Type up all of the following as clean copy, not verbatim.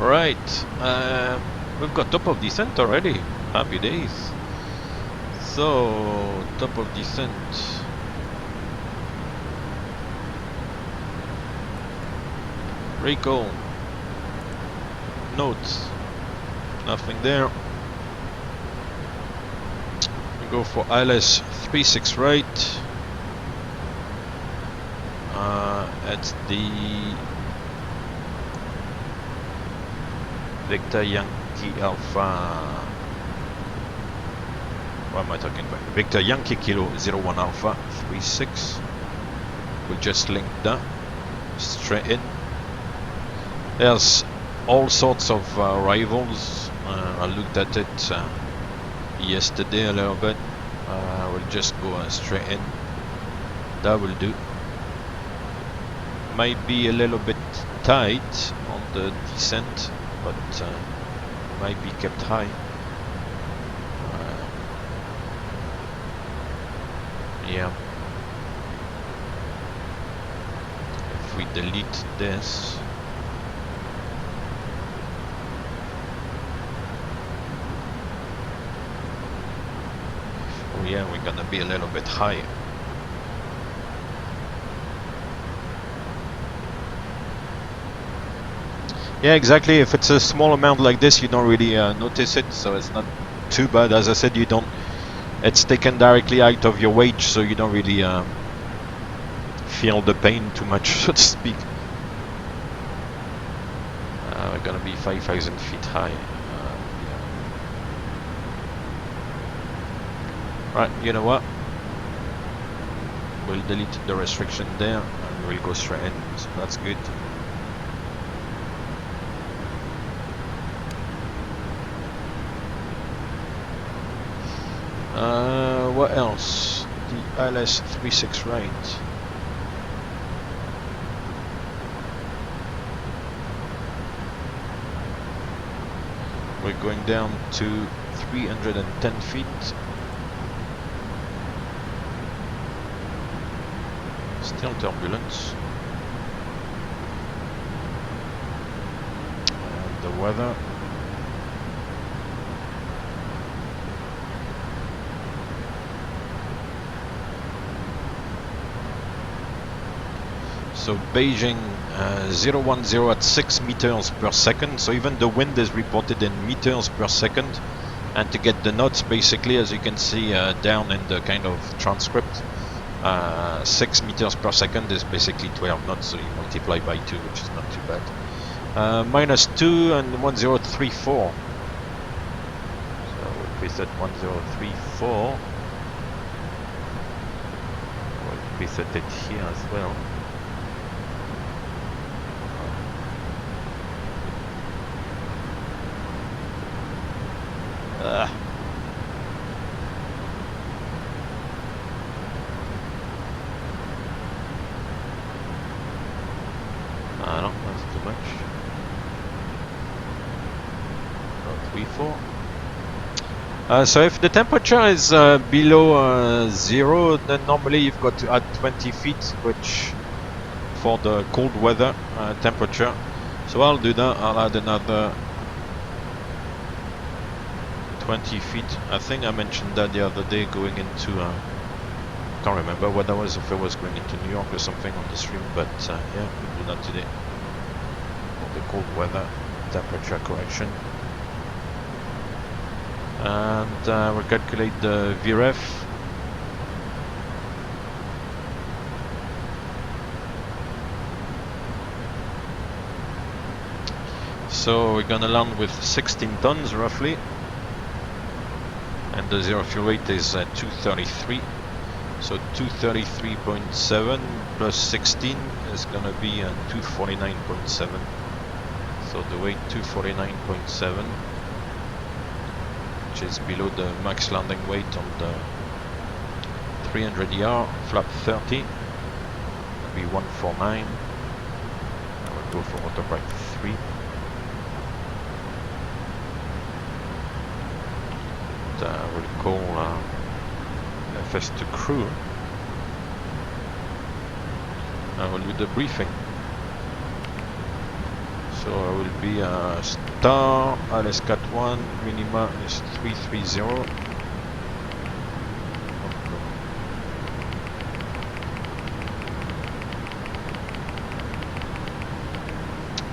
Right, we've got top of descent already. Happy days. So, top of descent. Recall. Notes. Nothing there. We go for ILS 36 right. At the Victor Yankee Alpha. What am I talking about? Victor Yankee Kilo 01 Alpha 36. We'll just link that straight in. There's all sorts of rivals. I looked at it yesterday a little bit. We'll just go straight in. That will do. Might be a little bit tight on the descent, but might be kept high. Yeah. If we delete this. Oh yeah, we're gonna be a little bit higher. Yeah, exactly. If it's a small amount like this, you don't really notice it, so it's not too bad. As I said, you don't. It's taken directly out of your wage, so you don't really feel the pain too much, so to speak. We're gonna be 5,000 feet high. Yeah. Right, you know what? We'll delete the restriction there, and we'll go straight in. So that's good. What else? The ILS 36 right. We're going down to 310 feet. Still turbulence. And the weather. So Beijing 010 at 6 meters per second, so even the wind is reported in meters per second, and to get the knots, basically, as you can see down in the kind of transcript, 6 meters per second is basically 12 knots, so you multiply by 2, which is not too bad. -2 and 1034, so we'll place at 1034, we'll place it here as well. No, that's too much. 034. So if the temperature is below 0, then normally you've got to add 20 feet, which for the cold weather temperature. So I'll do that. I'll add another 20 feet. I think I mentioned that the other day going into can't remember what that was, if it was going into New York or something on the stream, but yeah, we'll do that today for the cold weather temperature correction. And we'll calculate the VREF. So we're gonna land with 16 tons roughly, and the zero fuel weight is 233. So 233.7 plus 16 is gonna be 249.7. So the weight 249.7, which is below the max landing weight on the 300ER flap 30. It'll be 149. I will go for autopilot 3. We'll call FS2 crew. I will do the briefing. So I will be star LS-CAT 1, minima is 330.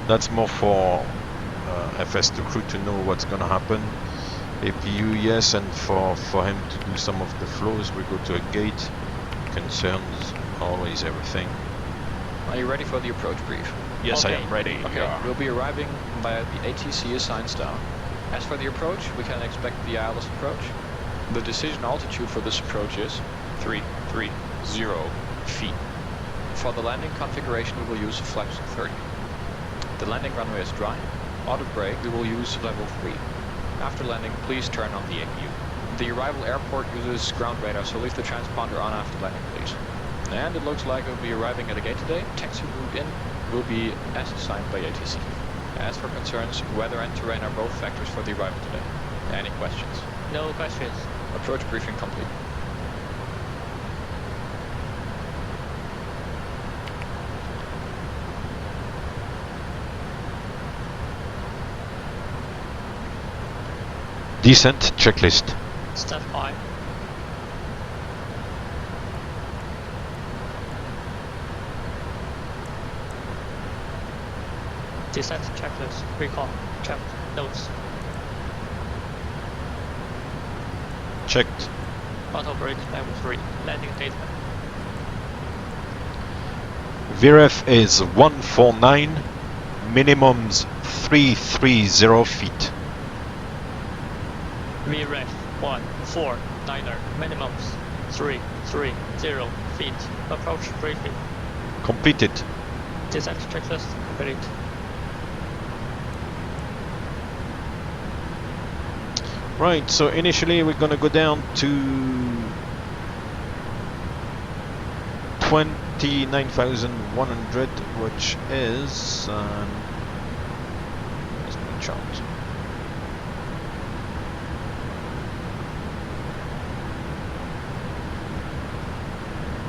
That's more for FS2 crew to know what's gonna happen. APU, yes, and for him to do some of the flows, we go to a gate. Concerns, always everything. Are you ready for the approach brief? Yes, I am ready. Okay, we'll be arriving via the ATC assigned star. As for the approach, we can expect the ILS approach. The decision altitude for this approach is 330 feet. For the landing configuration, we will use flaps 30. The landing runway is dry. Auto brake, we will use level 3. After landing, please turn on the APU. The arrival airport uses ground radar, so leave the transponder on after landing, please. And it looks like we'll be arriving at a gate today. Taxi route in will be as assigned by ATC. As for concerns, weather and terrain are both factors for the arrival today. Any questions? No questions. Approach briefing complete. Descent checklist. Step 5. Descent checklist. Recall. Checked. Notes. Checked. Auto brake level 3. Landing data. VREF is 149, minimums 330 feet. VREF 149er. Minimums 330 feet. Approach briefing. Completed. Descent checklist complete. Right, so initially we're gonna go down to 29,100, which is where's my chart?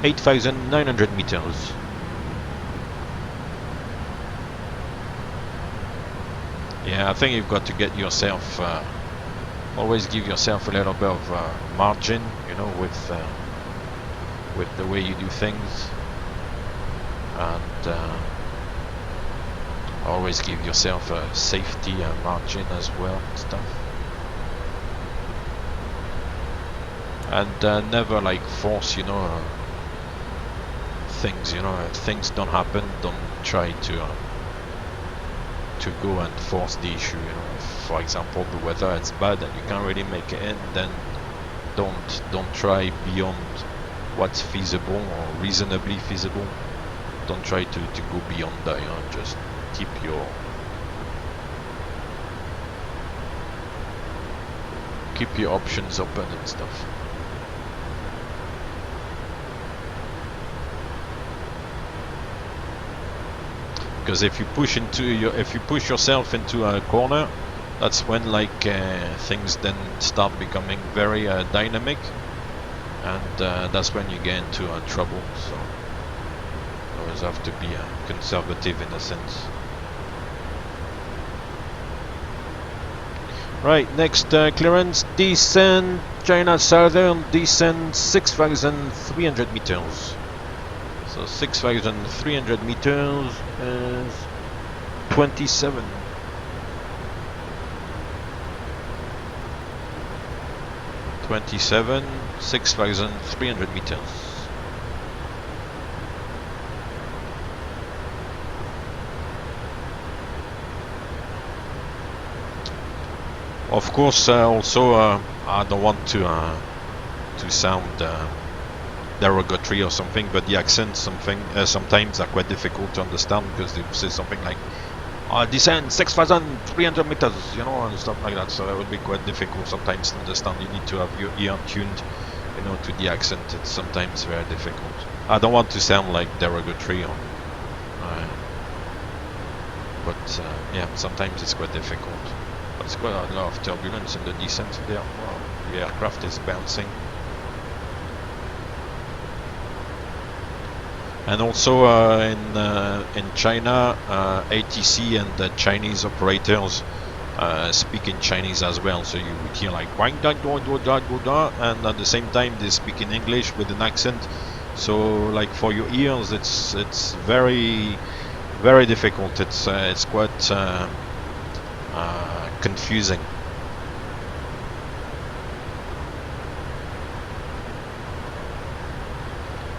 (8,900 meters). Yeah, I think you've got to get yourself. Always give yourself a little bit of margin, you know, with the way you do things, and always give yourself a safety margin as well and stuff, and never like force, you know, things. You know, if things don't happen, don't try to go and force the issue. You know, if, for example, the weather is bad and you can't really make it in, then don't try beyond what's feasible or reasonably feasible. Don't try to go beyond that. You know, just keep your options open and stuff. Because if you push yourself into a corner, that's when like things then start becoming very dynamic, and that's when you get into trouble. So you always have to be conservative in a sense. Right, next clearance, descend China Southern, descend 6,300 meters. So 6,300 meters is 27. (27), 6,300 meters. Of course, also I don't want to sound derogatory or something, but the accents sometimes are quite difficult to understand, because they say something like descend 6,300 meters, you know, and stuff like that. So that would be quite difficult sometimes to understand. You need to have your ear tuned, you know, to the accent. It's sometimes very difficult. I don't want to sound like derogatory, or, but yeah, sometimes it's quite difficult. But it's quite a lot of turbulence in the descent there. Wow, the aircraft is bouncing. And also in China, ATC and the Chinese operators speak in Chinese as well. So you would hear like and at the same time they speak in English with an accent. So like for your ears, it's very difficult. It's quite confusing.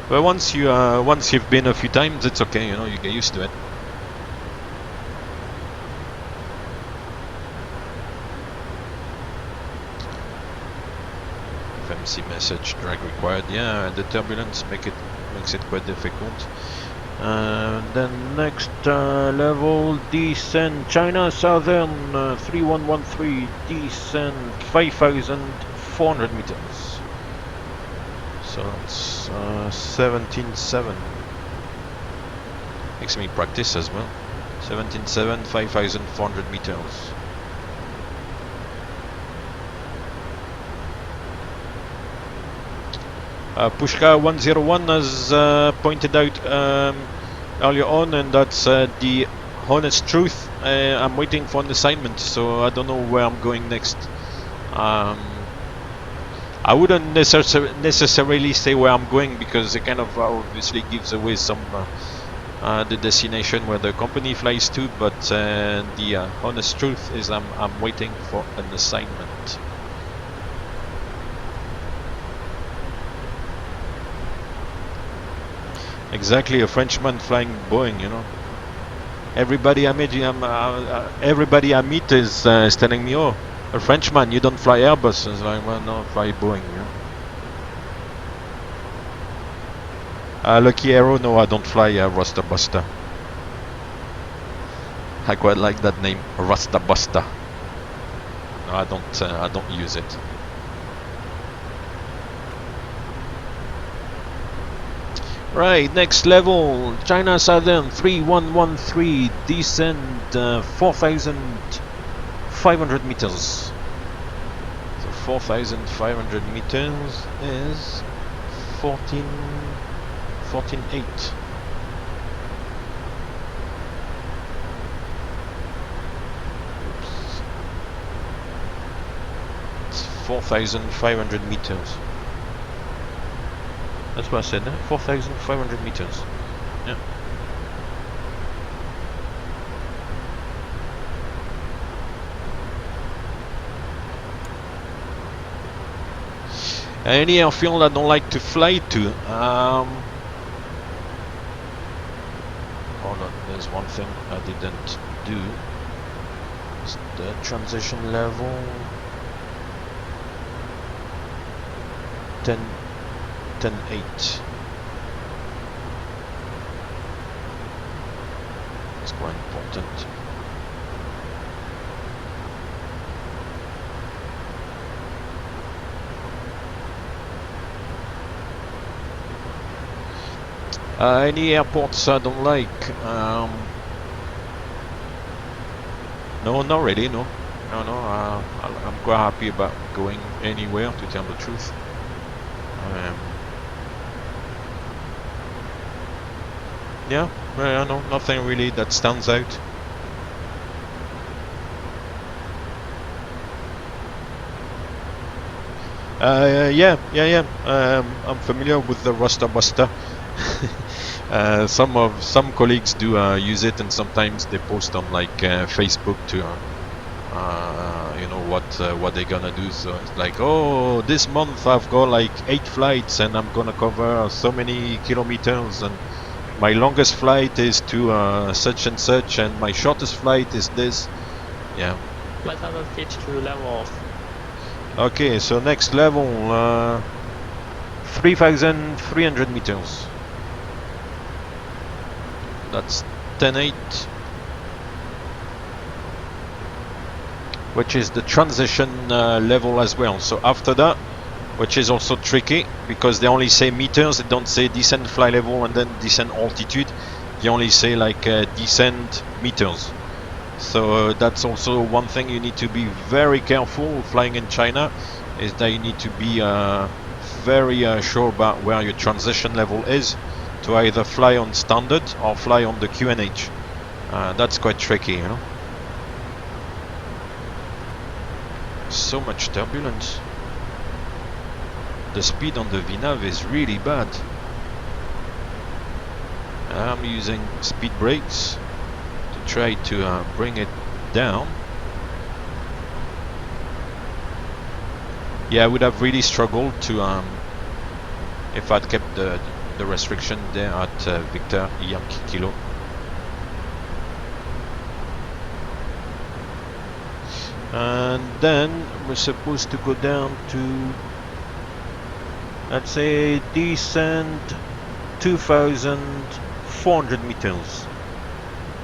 But once you've been a few times, it's okay. You know, you get used to it. FMC message drag required. Yeah, the turbulence makes it quite difficult. Then next level, descend China Southern 3113, descend 5,400 meters. So it's 17.7. Makes me practice as well. 17.7, 5,400 meters. Pushka 101 has pointed out earlier on, and that's the honest truth. I'm waiting for an assignment, so I don't know where I'm going next. I wouldn't necessarily say where I'm going, because it kind of obviously gives away some the destination where the company flies to, but the honest truth is I'm waiting for an assignment. Exactly, a Frenchman flying Boeing, you know. Everybody I meet, is telling me, "Oh, a Frenchman, you don't fly Airbus." I was like, "Well, no, I fly Boeing." You know? Lucky Arrow, no, I don't fly Rasta Buster. I quite like that name, Rasta Buster. No, I don't use it. Right, next level, China Southern 3113, descend 4,500 meters. So 4,500 meters is 14.8. It's 4,500 meters. That's what I said, 4,500 meters. Yeah. Any airfield I don't like to fly to. Hold on, there's one thing I didn't do. It's the transition level 10.8. It's quite important. Any airports I don't like? No, not really. No. I'm quite happy about going anywhere, to tell the truth. Yeah, no, nothing really that stands out. Yeah. I'm familiar with the Rasta Buster. Some colleagues do use it, and sometimes they post on like Facebook to you know what they're gonna do. So it's like, oh, this month I've got like 8 flights and I'm gonna cover so many kilometers, and my longest flight is to such and such, and my shortest flight is this. Yeah. But I don't fit to level. Okay, so next level 3,300 meters. That's 10.8, which is the transition level as well. So after that, which is also tricky because they only say meters, they don't say descent fly level and then descent altitude. They only say like descent meters. So that's also one thing you need to be very careful flying in China, is that you need to be very sure about where your transition level is, to either fly on standard or fly on the QNH. That's quite tricky, you know. So much turbulence. The speed on the VNAV is really bad. I'm using speed brakes to try to bring it down. Yeah, I would have really struggled to if I'd kept the restriction there at Victor Yankee Kilo. And then we're supposed to go down to, let's say, descend 2,400 meters.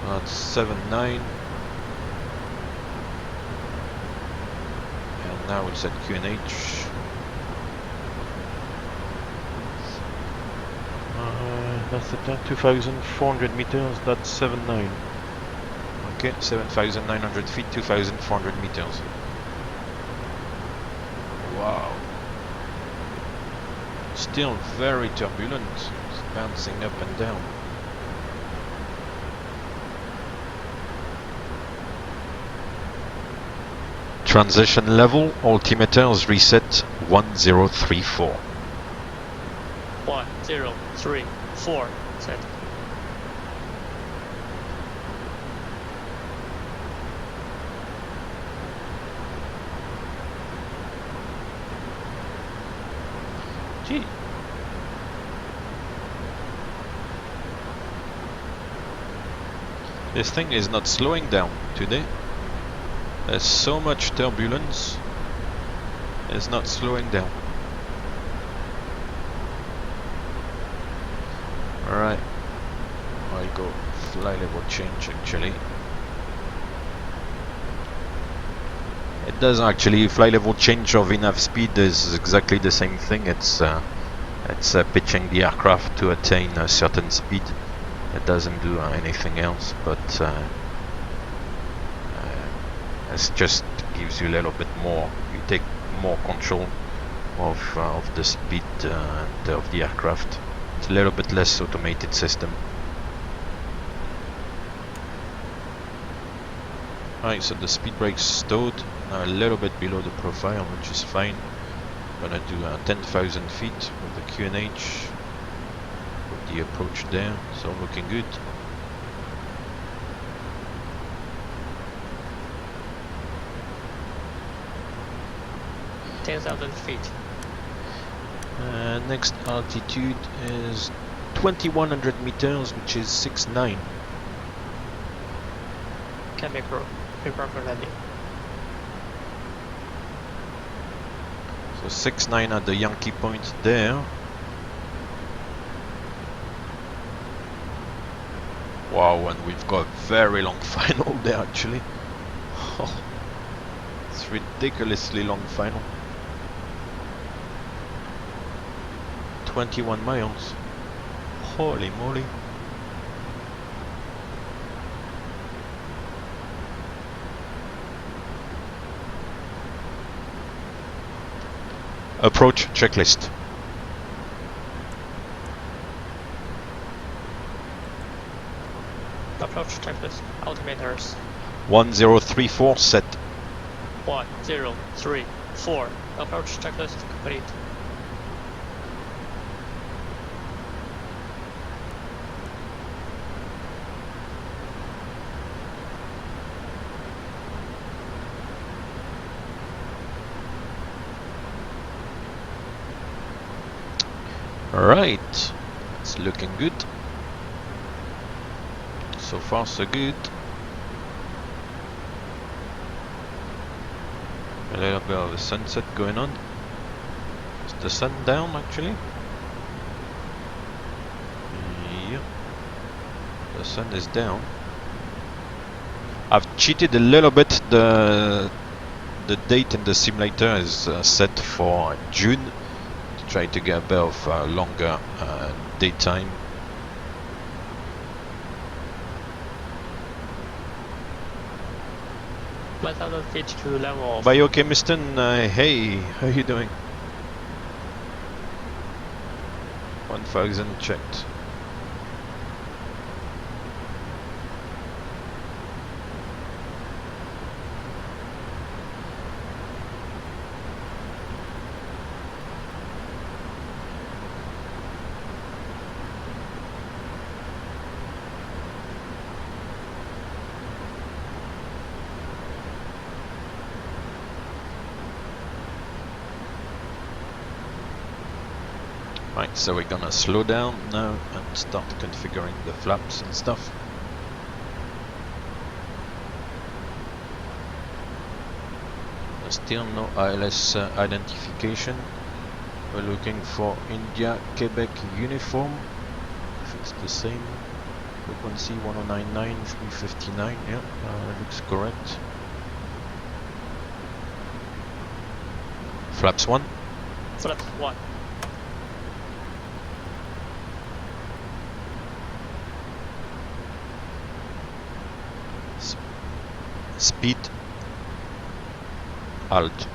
That's 79. And now it's at QNH. That's the 2,400 meters, that's 79. Okay, 7,900 feet, 2,400 meters. Wow. Still very turbulent, it's bouncing up and down. Transition level, altimeter is reset 1034. 1034 set. Gee. This thing is not slowing down today. There's so much turbulence. It's not slowing down. Alright. I'll go fly level change actually. It does actually. Fly level change of VNAV speed is exactly the same thing. It's pitching the aircraft to attain a certain speed. It doesn't do anything else, but it just gives you a little bit more. You take more control of the speed and of the aircraft. It's a little bit less automated system. Alright, so the speed brakes stowed, now a little bit below the profile, which is fine. I'm gonna do 10,000 feet with the QNH, with the approach there, so looking good. $10,000 feet. Next altitude is 2,100 meters, which is 6.9. Can be prepare for landing. So 6.9 at the Yankee point there. Wow, and we've got a very long final there actually. Oh, it's ridiculously long final. 21 miles. Holy moly. Approach checklist. Approach checklist. Altimeters. 1034 set. 1034. Approach checklist complete. Alright, it's looking good. So far so good. A little bit of a sunset going on. Is the sun down actually? Yeah, the sun is down. I've cheated a little bit. The date in the simulator is set for June. Try to get a bit of longer daytime. $1,000 feet to level. Biochemiston, hey, how you doing? 1,000 checked. Right, so we're gonna slow down now and start configuring the flaps and stuff. Still no ILS identification. We're looking for India Quebec uniform. If it's the same. Frequency 1099, 359. Yeah, looks correct. Flaps 1. Flaps 1. Speed. Alt.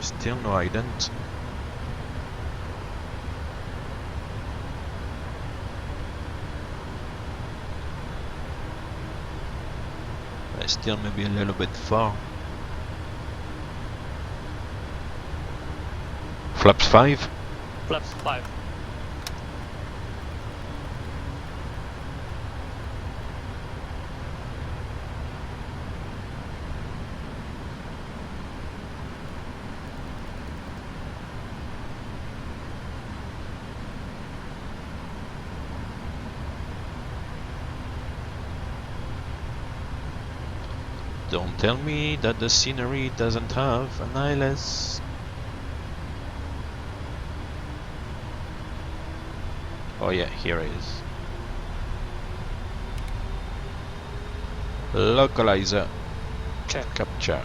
Still no ident. Still maybe a little bit far. Flaps 5. Flaps 5. Don't tell me that the scenery doesn't have an ILS. Oh yeah, here it is. Localizer. Check. Capture.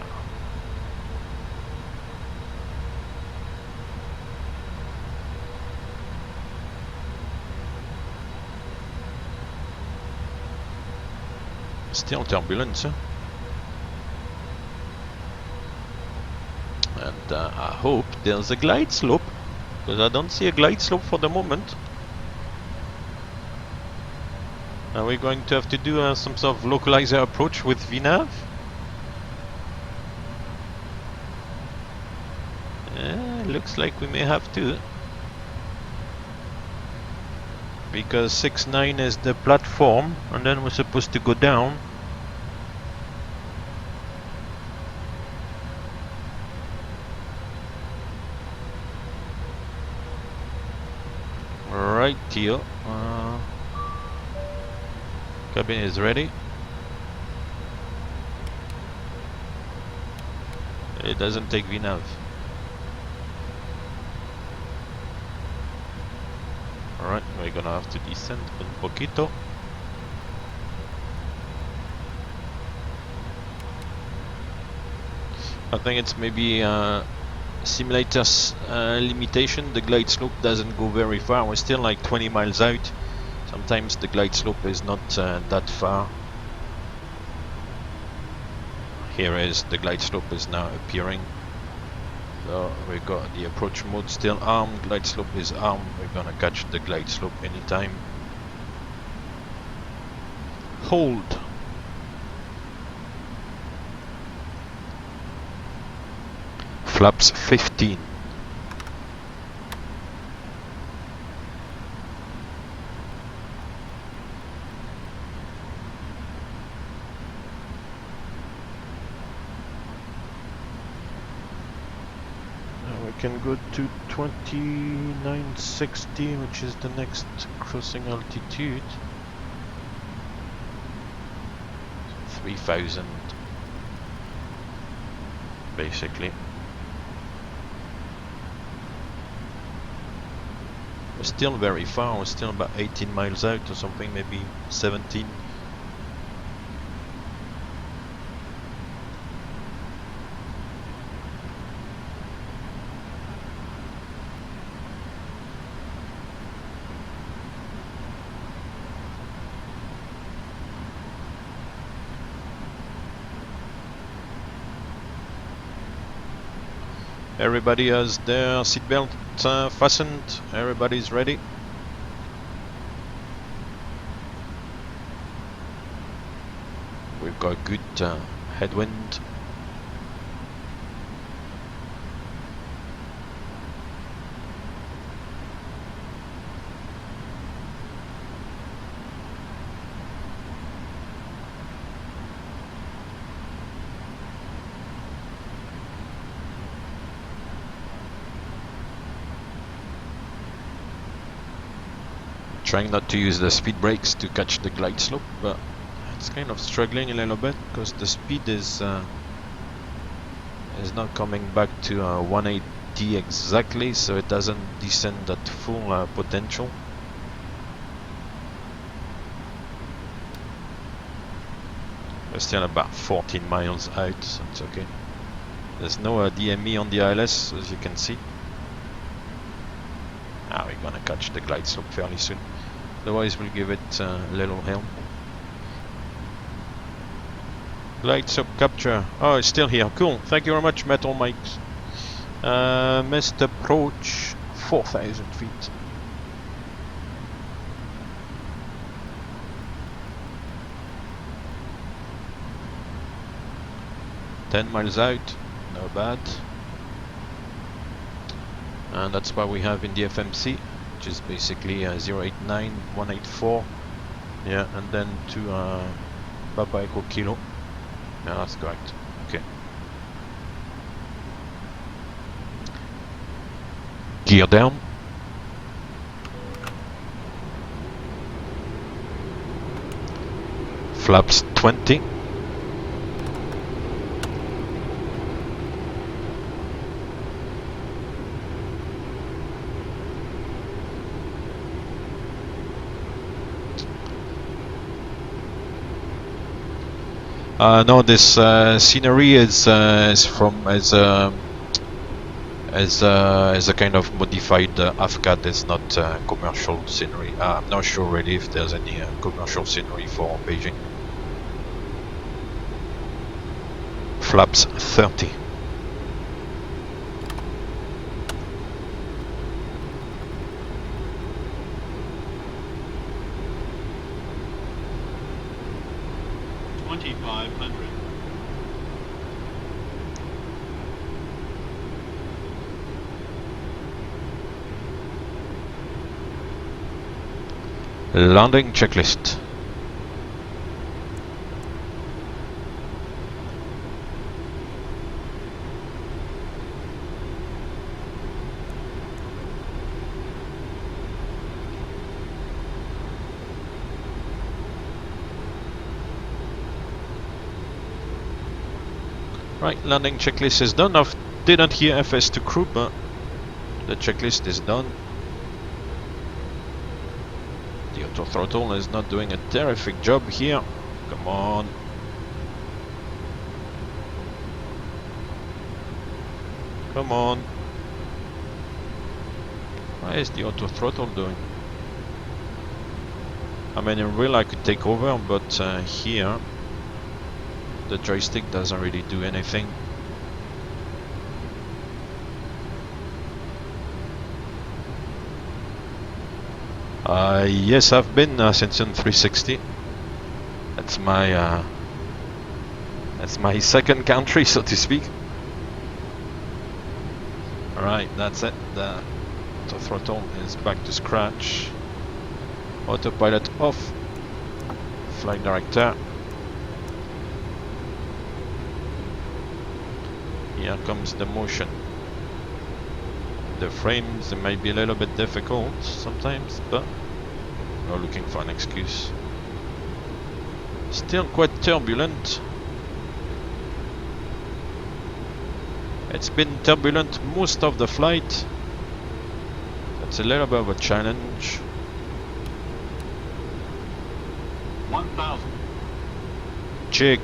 Still turbulence, huh? And I hope there's a glide slope, because I don't see a glide slope for the moment. Are we going to have to do some sort of localizer approach with VNAV? Looks like we may have to. Because 6.9 is the platform, and then we're supposed to go down. Right here. Cabin is ready. It doesn't take VNAV. Alright, we're gonna have to descend un poquito. I think it's maybe simulator's limitation. The glide slope doesn't go very far. We're still like 20 miles out. Sometimes the glide slope is not that far. Here is the glide slope is now appearing. So we got the approach mode still armed, glide slope is armed. We're gonna catch the glide slope anytime. Hold. Flaps 15. Can go to 2960, which is the next crossing altitude. 3000 basically. We're still very far. We're still about 18 miles out or something, maybe 17. Everybody has their seatbelt fastened. Everybody's ready. We've got good headwind. Trying not to use the speed brakes to catch the glide slope, but it's kind of struggling a little bit because the speed is not coming back to 180 exactly, so it doesn't descend at full potential. We're still about 14 miles out, so it's okay. There's no DME on the ILS, as you can see. We're gonna catch the glide slope fairly soon. Otherwise, we'll give it a little help. Glide slope capture. Oh, it's still here. Cool. Thank you very much, Metal Mike. Missed approach 4,000 feet. $10 miles out. No bad. And that's what we have in the FMC, which is basically 089, 184. Yeah, and then to Papa Echo Kilo. Yeah, that's correct. Okay. Gear down. Flaps 20. No, this scenery is from as a kind of modified AFCAT. It's not commercial scenery. I'm not sure really if there's any commercial scenery for Beijing. Flaps 30. Landing checklist. Right, landing checklist is done. I didn't hear FS2 crew, but the checklist is done. The auto throttle is not doing a terrific job here. Come on. Come on. Why is the auto throttle doing? I mean, in real I could take over, but here the joystick doesn't really do anything. Yes, I've been Ascension 360. That's my second country, so to speak. Alright, that's it. The auto throttle is back to scratch. Autopilot off. Flight director. Here comes the motion. The frames, they might be a little bit difficult sometimes, but not looking for an excuse. Still quite turbulent. It's been turbulent most of the flight. That's a little bit of a challenge. 1,000. Check.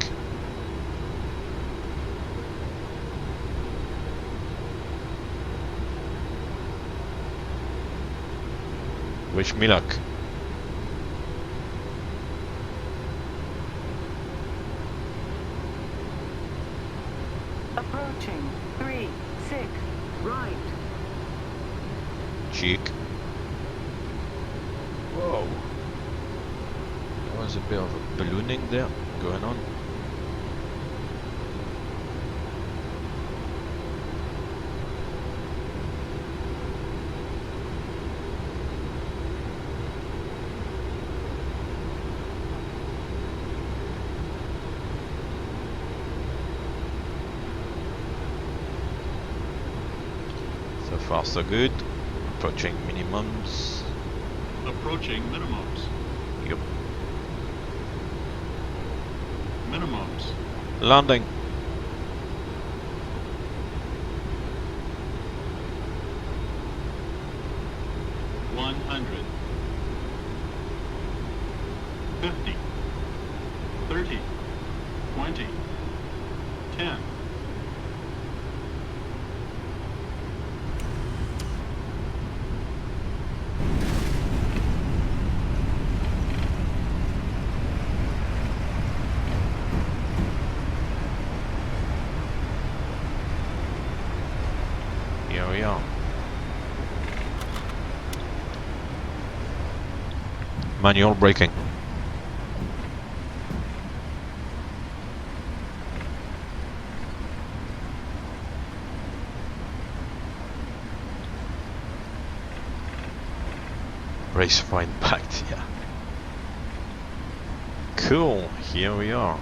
Wish me luck. Approaching 36 right. Cheek. Whoa. There was a bit of a ballooning there going on. So far so good. Approaching minimums. Approaching minimums. Yep. Minimums. Landing. $100. 50. 30. 20. 10. Here we are. Manual braking. Race for impact, yeah. Cool, here we are.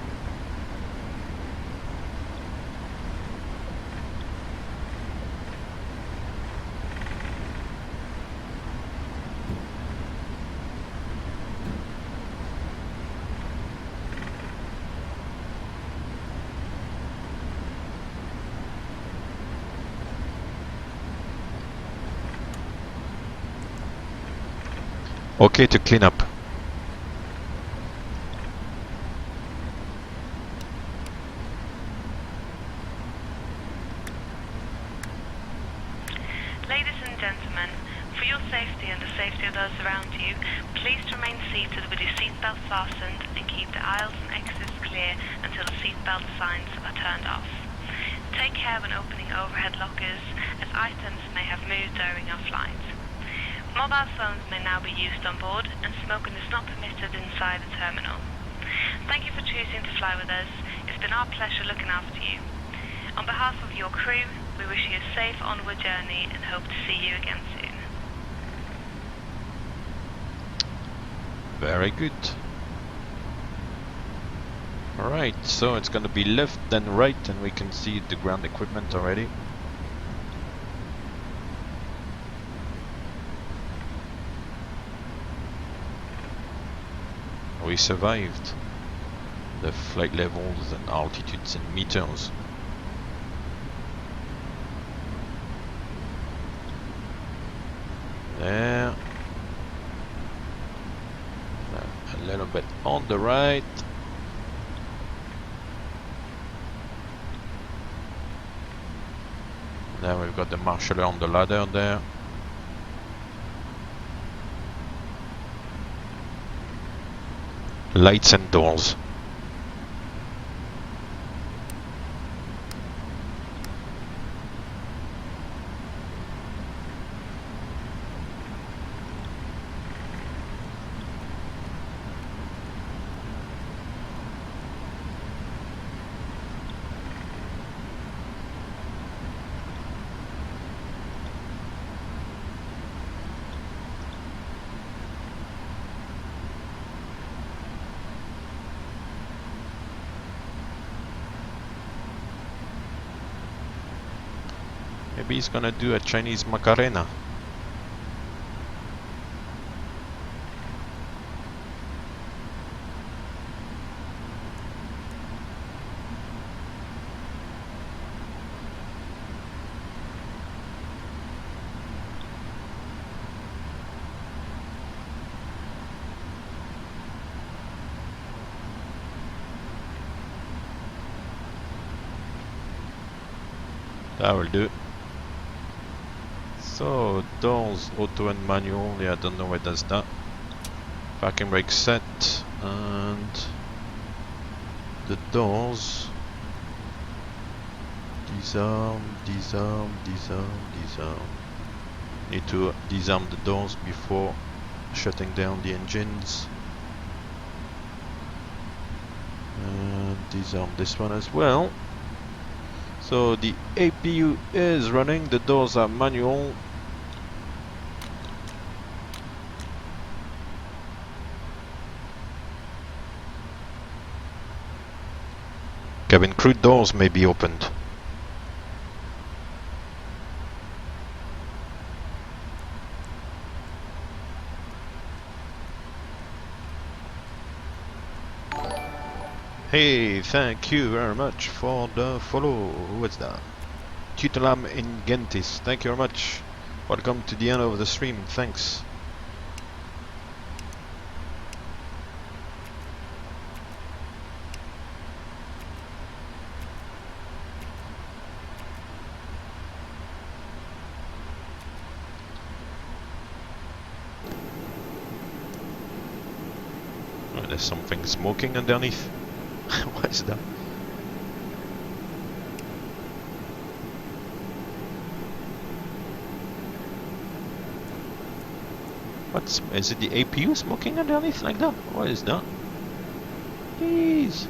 Okay to clean up. Ladies and gentlemen, for your safety and the safety of those around you, please remain seated with your seatbelt fastened and keep the aisles and exits clear until the seatbelt signs are turned off. Take care when opening overhead lockers, as items may have moved during our flight. Mobile phones may now be used on board, and smoking is not permitted inside the terminal. Thank you for choosing to fly with us. It's been our pleasure looking after you. On behalf of your crew, we wish you a safe onward journey and hope to see you again soon. Very good. Alright, so it's gonna be left then right, and we can see the ground equipment already. We survived the flight levels and altitudes in meters. There. A little bit on the right. Now we've got the marshaller on the ladder there. Lights and doors. Maybe he's gonna do a Chinese Macarena. That will do. So, doors, auto and manual, yeah, I don't know why does that. Parking brake set, and the doors. Disarm, disarm, disarm, disarm. Need to disarm the doors before shutting down the engines. And disarm this one as well. So the APU is running, the doors are manual. Cabin crew doors may be opened. Hey, thank you very much for the follow. Who is that? Tutelam in Gentis. Thank you very much. Welcome to the end of the stream. Thanks. Oh, there's something smoking underneath. What is that? Is it the APU smoking underneath like that? What is that? Jeez.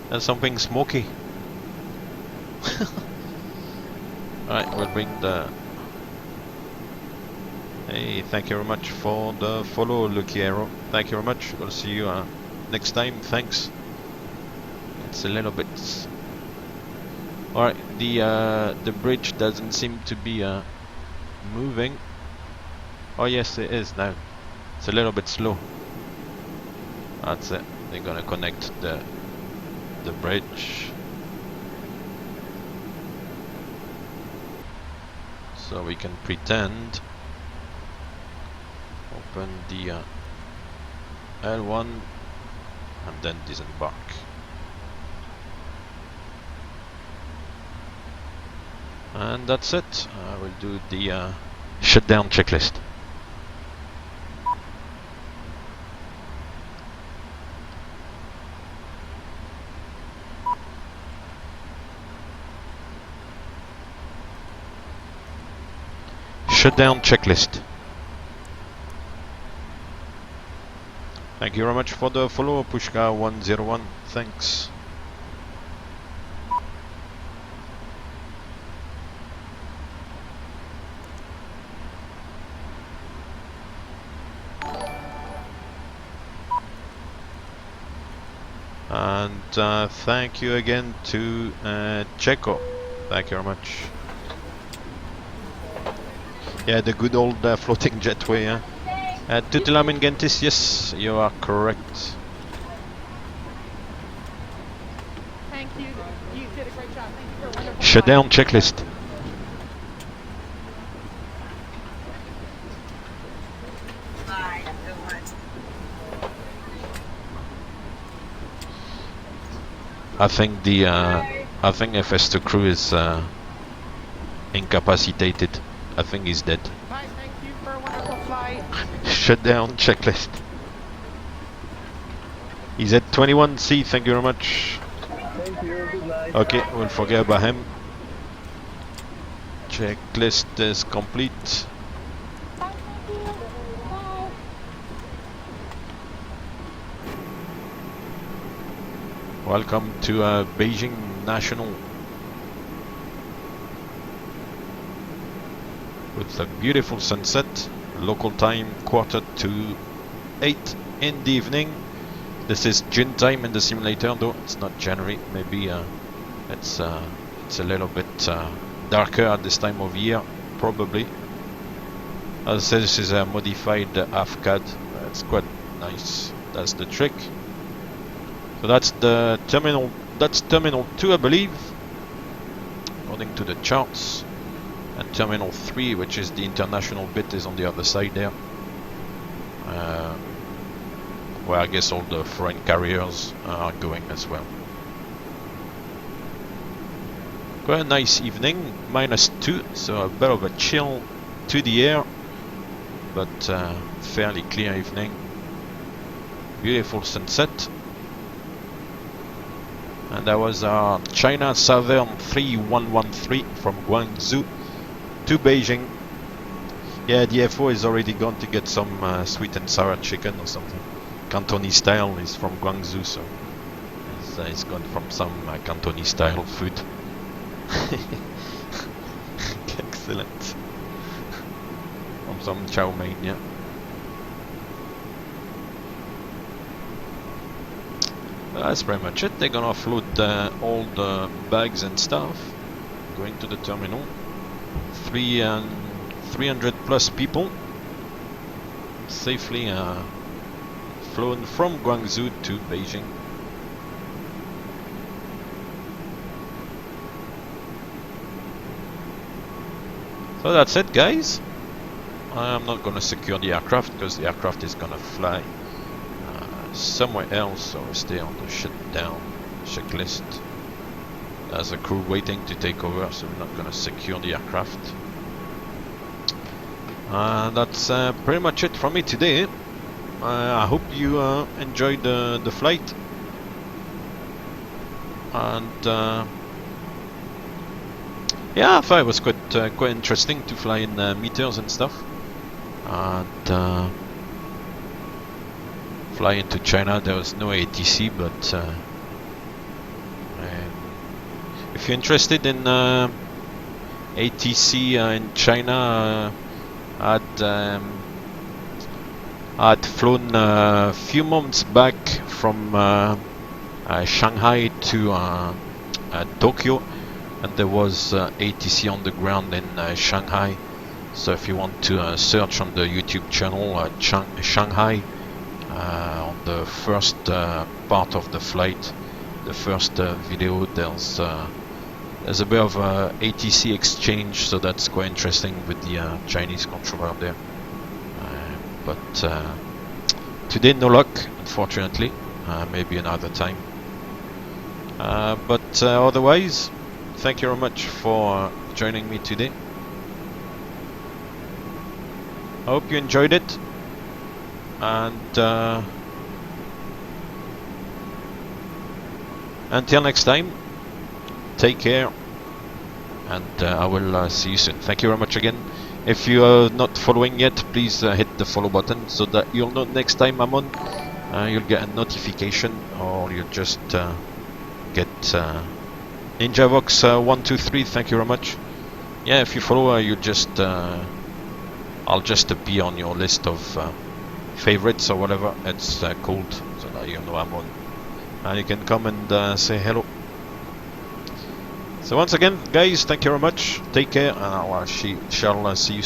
There's something smoky. Alright, we'll bring the... Hey, thank you very much for the follow, Lucky Arrow. Thank you very much. We'll see you next time. Thanks. It's a little bit... Alright, the bridge doesn't seem to be moving. Oh yes, it is now. It's a little bit slow. That's it. They're gonna connect the bridge. So we can pretend. Open the L1 and then disembark. And that's it. I will do the shutdown checklist. Shutdown checklist. Thank you very much for the follow, Pushka101. Thanks. And thank you again to Checo. Thank you very much. Yeah, the good old floating jetway, yeah. Tutelam in Gentis, yes, you are correct. Thank you. You did a great job. Thank you for a wonderful Shutdown checklist. I think the FS2 crew is incapacitated. I think he's dead. Bye, thank you for a wonderful flight. Shutdown checklist. He's at 21C, thank you very much. Thank you, good night. Okay, we'll forget about him. Checklist is complete. Bye, thank you. Bye. Welcome to Beijing National. With a beautiful sunset, local time 7:45 in the evening. This is June time in the simulator, though it's not January. Maybe it's a little bit darker at this time of year, probably. As I said, this is a modified AFCAD. It's quite nice. That's the trick. So that's the terminal. That's terminal 2, I believe, according to the charts. And terminal 3, which is the international bit, is on the other side there. Where I guess all the foreign carriers are going as well. Quite a nice evening, -2, so a bit of a chill to the air, but fairly clear evening. Beautiful sunset. And that was our China Southern 3113 from Guangzhou to Beijing. Yeah, the FO is already gone to get some sweet and sour chicken or something. Cantonese style. Is from Guangzhou, so he's gone from some Cantonese style food. Excellent. From some chow mein, yeah. That's pretty much it. They're gonna offload all the bags and stuff going to the terminal. 300 plus people safely flown from Guangzhou to Beijing. So that's it, guys. I'm not going to secure the aircraft because the aircraft is going to fly somewhere else, so stay on the shutdown checklist. There's a crew waiting to take over, so we're not going to secure the aircraft. That's pretty much it from me today. I hope you enjoyed the flight, and yeah, I thought it was quite interesting to fly in meters and stuff, and fly into China. There was no ATC, but if you're interested in ATC in China, I'd flown a few months back from Shanghai to Tokyo, and there was ATC on the ground in Shanghai. So if you want to search on the YouTube channel Shanghai, on the first part of the flight, the first video, there's a bit of ATC exchange, so that's quite interesting with the Chinese controller there. But today no luck, unfortunately. Maybe another time. But otherwise, thank you very much for joining me today. I hope you enjoyed it, and until next time, take care, and I will see you soon. Thank you very much again. If you are not following yet, please hit the follow button so that you'll know next time I'm on. You'll get a notification, or you'll just get NinjaVox 123. Thank you very much. Yeah, if you follow, you just I'll just appear on your list of favorites or whatever it's called, so that you know I'm on, and you can come and say hello. So once again, guys, thank you very much. Take care, and I shall see you soon.